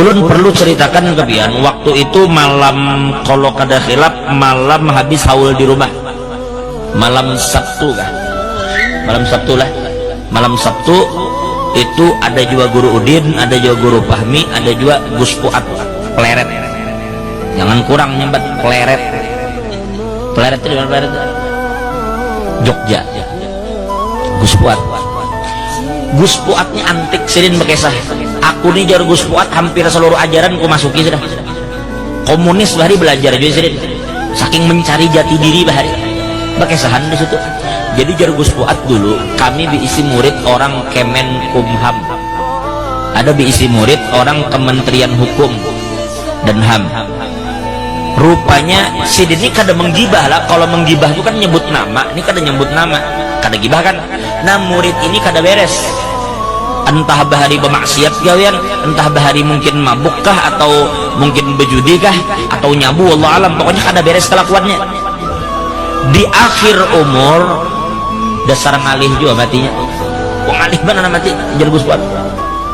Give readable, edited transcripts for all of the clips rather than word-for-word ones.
ulun perlu ceritakan kebian waktu itu malam, kalau kada khilaf malam habis haul di rumah, malam Sabtu kah, malam Sabtu lah, malam Sabtu itu ada juga guru Udin, ada juga guru Fahmi, ada juga Gus Fuad Pleret, jangan kurang nyembat Pleret. Pleret itu dimana Pleret? Jogja. Gus Fuad, Gus Fuadnya antik sirin bekesah. Aku nih jar Gus Fuad hampir seluruh ajaran ku masuki sudah. Komunis bahari belajar juga sirin, saking mencari jati diri bahari bekesahan di situ. Jadi jar Gus Fuad dulu kami diisi murid orang Kemenkumham, ada diisi murid orang Kementerian Hukum dan HAM. Rupanya si ini kada menggibah lah, kalau menggibah itu kan nyebut nama, ini kada nyebut nama, kada gibah kan. Nah murid ini kada beres, entah bahari bermaksiat gawian, entah bahari mungkin mabukkah atau mungkin bejudi kah atau nyabu, wallah alam, pokoknya kada beres kelakuannya. Di akhir umur dasar ngalih juga matinya. Kok ngalih mana mati jar Gus Fuad.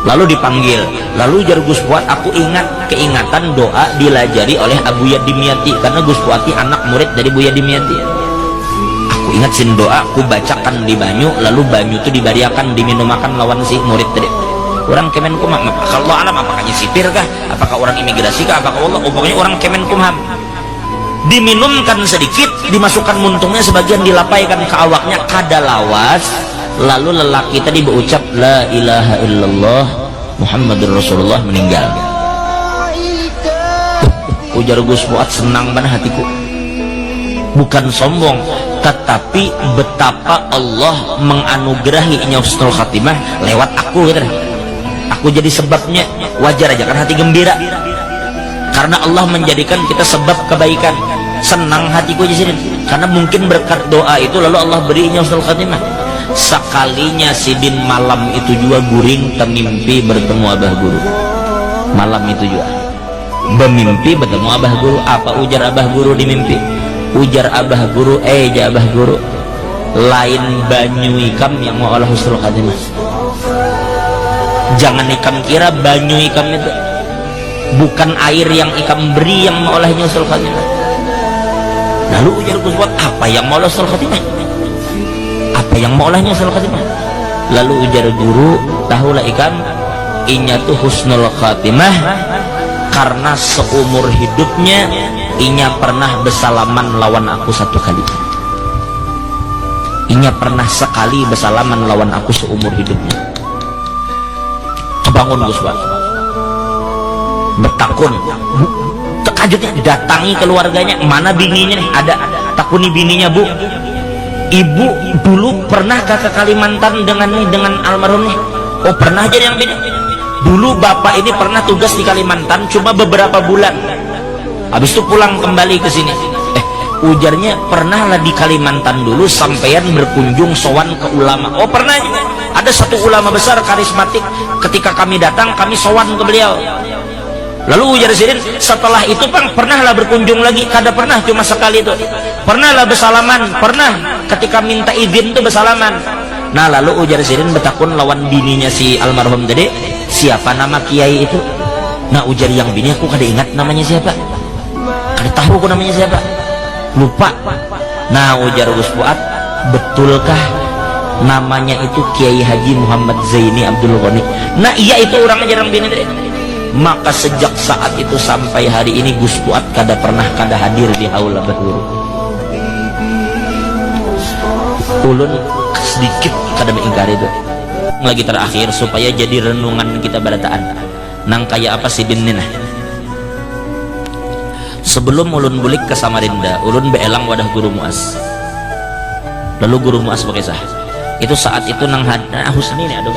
Lalu dipanggil, lalu jar Gus Fuad aku ingat keingatan doa dilajari oleh Abuya Dimyati, karena Gus Fuad anak murid dari Buya Dimyati. Aku ingat sin doa aku bacakan di banyu, lalu banyu itu dibariakan diminumakan lawan si murid tadi. Orang Kemenkumham, kalau alam apakah sipir kah, apakah orang imigrasi kah, apakah Allah, pokoknya orang Kemenkumham. Diminumkan sedikit, dimasukkan muntungnya sebagian, dilapaikan ke awaknya kada lawas. Lalu lelaki tadi berucap la ilaha illallah Muhammadur Rasulullah, meninggal. Ujar Gus Fuad senang banget hatiku, bukan sombong tetapi betapa Allah menganugerahi husnul khatimah lewat aku gitu. Aku jadi sebabnya, wajar aja kan hati gembira karena Allah menjadikan kita sebab kebaikan. Senang hatiku aja sini karena mungkin berkat doa itu lalu Allah berinya husnul khatimah. Sekalinya sidin malam itu juga guring temimpi bertemu abah guru, malam itu juga bermimpi bertemu abah guru. Apa ujar abah guru di mimpi? Ujar abah guru, abah guru, lain banyu ikam yang mau olah husnul khatimah. Jangan ikam kira banyu ikam itu bukan air yang ikam beri yang mau olahnya husnul khatimah. Lalu ujar Gus Fuad, apa yang mau olah husnul khatimah? Apa yang mau olahnya husnul khatimah? Lalu ujar guru, tahulah ikam inya tuh husnul khatimah karena seumur hidupnya inya pernah bersalaman lawan aku satu kali. Inya pernah sekali bersalaman lawan aku seumur hidupnya. Kebangun Gus Fuad, bertakun, terkajutnya datangi keluarganya, mana bininya nih? Ada, takuni bininya, bu, ibu dulu pernah ke Kalimantan dengan almarhum nih? Oh pernah aja yang bini. Dulu bapak ini pernah tugas di Kalimantan cuma beberapa bulan, habis itu pulang kembali ke sini. Ujarnya pernahlah di Kalimantan dulu sampean berkunjung sowan ke ulama. Oh pernah juga, ada satu ulama besar karismatik, ketika kami datang kami sowan ke beliau. Lalu ujar Sirin, setelah itu bang pernahlah berkunjung lagi? Kada pernah, cuma sekali itu. Pernahlah bersalaman, pernah ketika minta izin itu bersalaman. Nah lalu ujar Sirin bertakun lawan bininya si almarhum tadi, siapa nama kiai itu? Nah ujar yang bini, aku kada ingat namanya siapa, kada tahu aku namanya siapa, lupa. Nah ujar Gus Fuad, betulkah namanya itu Kiai Haji Muhammad Zaini Abdul Ghani? Nah iya itu orang ajaran bini tadi. Maka sejak saat itu sampai hari ini Gus Fuad kada pernah kada hadir di haul abah guru. Ulun sedikit kada mengingkari itu. Lagi terakhir supaya jadi renungan kita barataan. Nang kaya apa si dinina. Sebelum ulun bulik ke Samarinda, ulun beelang wadah guru Muas. Lalu guru Muas bekesah. Itu saat itu nang Husni nih, ada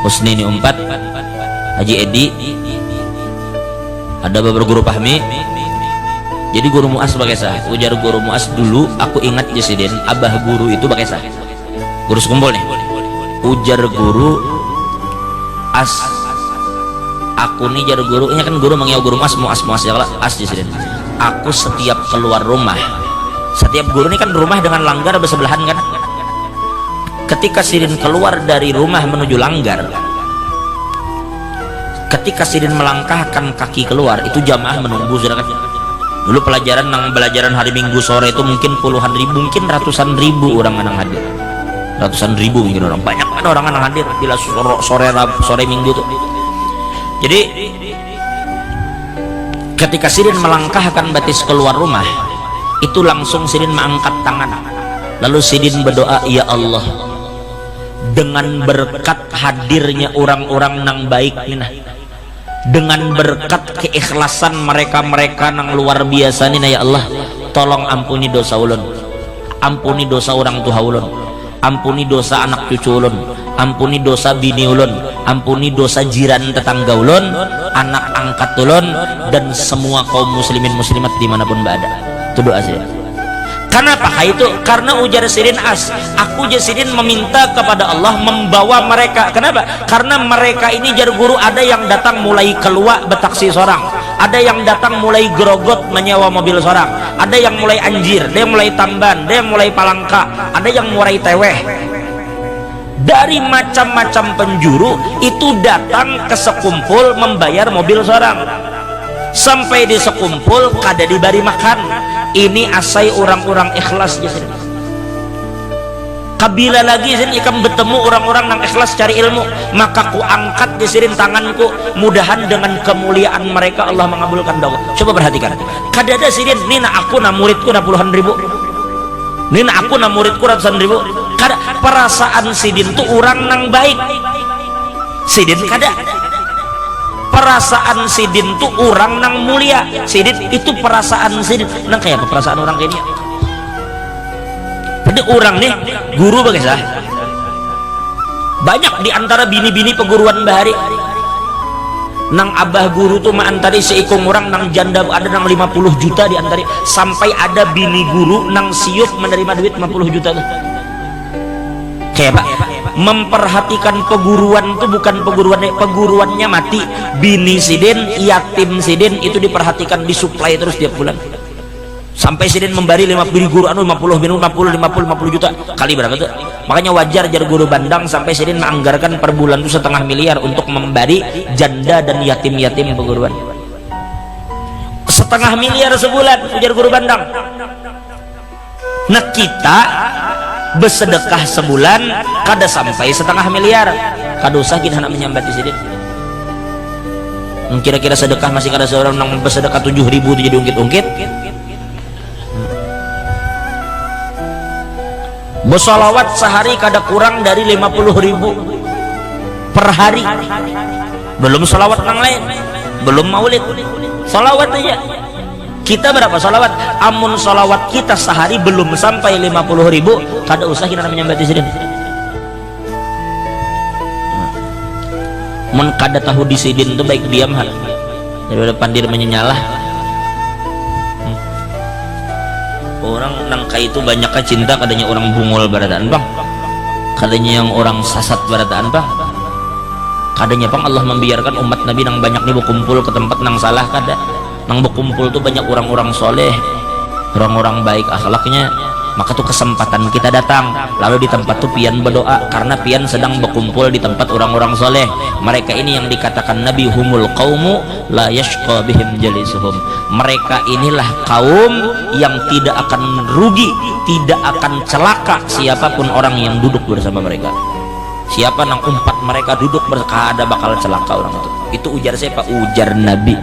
Husni ini umpat, Haji Edi, ada beberapa guru Fahmi. Jadi guru Muas bekesah. Ujar guru Muas, dulu aku ingat Jesiden abah guru itu bekesah. Guru sekumpul nih. Ujar guru as, aku nih jar guru, ini kan guru mengiau guru Muas ya lah as Jesiden. Aku setiap keluar rumah, setiap guru ini kan rumah dengan langgar bersebelahan kan. Ketika Sirin keluar dari rumah menuju langgar, ketika sidin melangkahkan kaki keluar itu jamaah menunggu sudah kan. Dulu pelajaran hari Minggu sore itu mungkin puluhan ribu, mungkin ratusan ribu orang yang hadir, ratusan ribu mungkin orang, banyak kan orang yang hadir bila sore Minggu tuh. Jadi ketika sidin melangkahkan batis keluar rumah itu langsung sidin mengangkat tangan, lalu sidin berdoa, ya Allah, dengan berkat hadirnya orang-orang nang baik nina, dengan berkat keikhlasan mereka nang luar biasa nih ya Allah, tolong ampuni dosa ulun, ampuni dosa orang tua ulun, ampuni dosa anak cucu ulun, ampuni dosa bini ulun, ampuni dosa jiran tetangga ulun, anak angkat ulun, dan semua kaum muslimin muslimat dimanapun berada. Itu doa saya. Kenapa itu? Karena ujar sidin aku jasidin meminta kepada Allah membawa mereka. Kenapa? Karena mereka ini jar guru, ada yang datang mulai keluar betaksi seorang, ada yang datang mulai gerogot menyewa mobil seorang, ada yang mulai anjir, ada yang mulai tamban, ada yang mulai palangka, ada yang mulai teweh. Dari macam-macam penjuru itu datang ke sekumpul membayar mobil seorang. Sampai di sekumpul kada diberi makan. Ini asai orang-orang ikhlas jasin. Kabila lagi jasin ikan bertemu orang-orang yang ikhlas cari ilmu, maka ku angkat jasin tanganku, mudahan dengan kemuliaan mereka Allah mengabulkan doa. Coba perhatikan, kadada sidin nina aku na muridku na puluhan ribu, nina aku na muridku ratusan ribu. Kada perasaan sidin tuh orang nang baik, sidin kada. Perasaan sidin tuh orang nang mulia, sidin itu perasaan sidin nang kayak apa perasaan orang kayak dia. Pada orang nih guru bagaimana? Banyak diantara bini-bini peguruan bahari nang abah guru tuh antari seikung orang nang janda ada nang 50 juta diantari, sampai ada bini guru nang siup menerima duit 50 juta tuh. Kayak apa? Memperhatikan peguruan itu bukan peguruannya mati, bini sidin, yatim sidin itu diperhatikan, disuplai terus tiap bulan sampai sidin memberi 50 guru 50 juta kali berapa tuh. Makanya wajar jar guru bandang sampai sidin menganggarkan per bulan itu 1,5 miliar untuk memberi janda dan yatim-yatim peguruan, 1,5 miliar sebulan ujar guru bandang. Nah kita bersedekah sebulan kada sampai 1,5 miliar, kada usah kita nak menyambat di sini. Kira-kira sedekah masih kada seorang yang bersedekah 7.000 itu jadi ungkit-ungkit. Bersolawat sehari kada kurang dari 50.000 per hari. Belum solawat yang lain, belum maulid, solawat aja. Kita berapa solawat? Amun solawat kita sehari belum sampai 50.000, kada usah kita menyambat di sini. Mun kada tahu disidin itu baik diam ha, daripada pandir menyenyalah. Orang nangka itu banyaknya cinta, kadanya orang bungul barataan bang, kadanya yang orang sasat barataan bang, kadanya bang Allah membiarkan umat Nabi nang banyak nih berkumpul ke tempat nang salah kada. Nang berkumpul tuh banyak orang-orang soleh, orang-orang baik akhlaknya, maka tuh kesempatan kita datang, lalu di tempat tuh pian berdoa, karena pian sedang berkumpul di tempat orang-orang soleh. Mereka ini yang dikatakan Nabi humul qaumu la yashqa bihim jalisuhum, mereka inilah kaum yang tidak akan rugi, tidak akan celaka siapapun orang yang duduk bersama mereka. Siapa nang umpat mereka duduk berkah ada bakal celaka orang itu ujar siapa? Ujar Nabi.